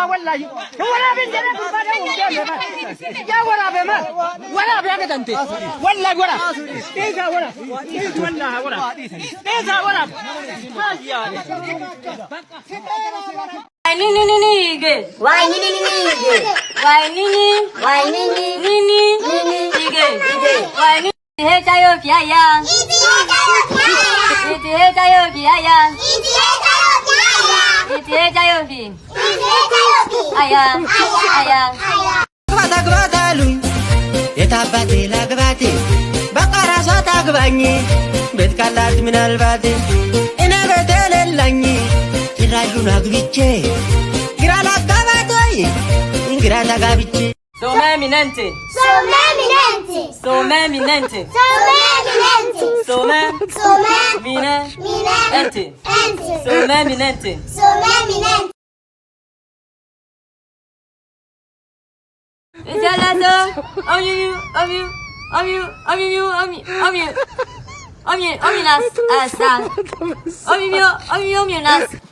والله ولا بنجنا يا ولا بما ولا بيا كنت والله ولا إذا ولا والله ولا إذا ولا ما يا Why ni ge? Why ni ge? Why ni ge? Why ni he chayo kya ya? Iti he chayo kya ya? Iti he chayo ki? Aya. ግባት አሉኝ የታባቴ ላግባቴ በቃ ራሷ ታግባኝ ቤት ካላት ምናልባት እኔ ቤት የሌለኝ ጭራሹን አግብቼ ግራ ላጋባት ወይ ግራ ተጋብቼ Someminente. Ominas.